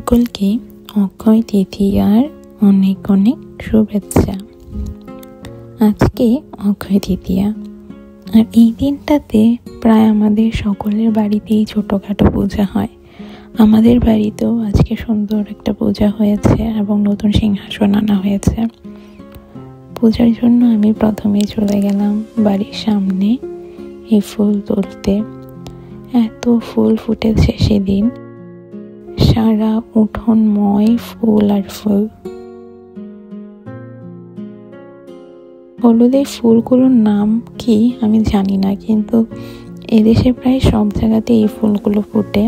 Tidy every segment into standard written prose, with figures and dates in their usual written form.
সকলকে অক্ষয় তৃতীয়ার অনেক অনেক শুভেচ্ছা। আজকে অক্ষয় তৃতীয়া, আর এই দিনটাতে প্রায় আমাদের সকলের বাড়িতেই ছোটোখাটো পূজা হয়। আমাদের বাড়িতেও আজকে সুন্দর একটা পূজা হয়েছে এবং নতুন সিংহাসন আনা হয়েছে। পূজার জন্য আমি প্রথমেই চলে গেলাম বাড়ির সামনে এই ফুল তুলতে। এত ফুল ফুটেছে সেদিন, সারা উঠোনময় ফুল আর ফুল। হলুদ এই ফুলগুলোর নাম কি আমি জানি না, কিন্তু এদেশে প্রায় সব জায়গাতে এই ফুলগুলো ফুটে।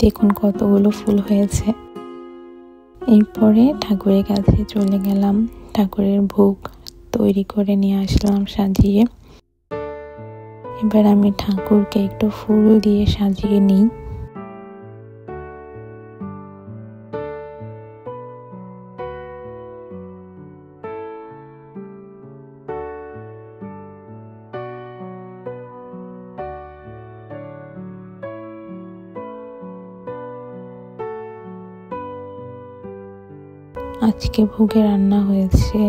দেখুন কতগুলো ফুল হয়েছে। এরপরে ঠাকুরের কাছে চলে গেলাম, ঠাকুরের ভোগ তৈরি করে নিয়ে আসলাম সাজিয়ে। এবার আমি ঠাকুরকে একটু ফুল দিয়ে সাজিয়ে নিই। আজকে ভোগে রান্না হয়েছে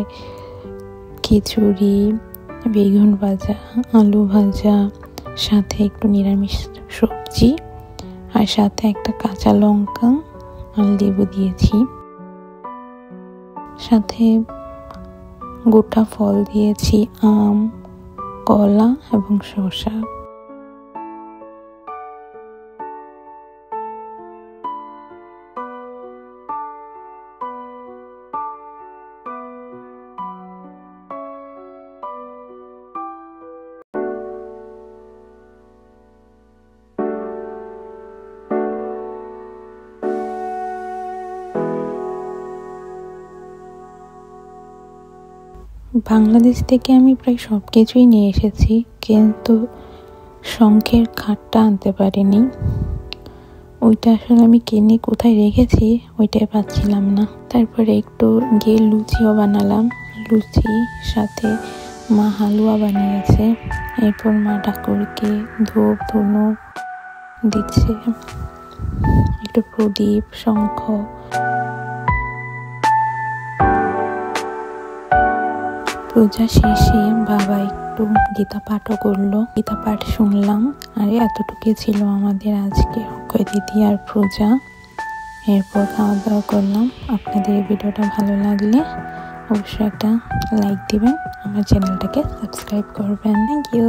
খিচুড়ি, বেগুন ভাজা, আলু ভাজা, সাথে একটু নিরামিষ সবজি, আর সাথে একটা কাঁচা লঙ্কা আর লেবু দিয়েছি। সাথে গোটা ফল দিয়েছি, আম, কলা এবং শসা। বাংলাদেশ থেকে আমি প্রায় সব কিছুই নিয়ে এসেছি, কিন্তু শঙ্খের খাটটা আনতে পারিনি। ওইটা আসলে আমি কিনে কোথায় রেখেছি ওইটাই পাচ্ছিলাম না। তারপরে একটু গিয়ে লুচিও বানালাম, লুচি সাথে মা হালুয়া বানিয়েছে। এরপর মা ঠাকুরকে ধূপ ধুনো দিচ্ছে, একটু প্রদীপ, শঙ্খ। পূজা শেষে বাবা একটু গীতা পাঠও করলো, গীতা পাঠ শুনলাম। আর এতটুকু ছিল আমাদের আজকে অক্ষয় তৃতীয়ার পূজা। এরপর খাওয়া দাওয়া করলাম। আপনাদের এই ভিডিওটা ভালো লাগলে অবশ্যই একটা লাইক দিবেন, আমার চ্যানেলটাকে সাবস্ক্রাইব করবেন। Thank you.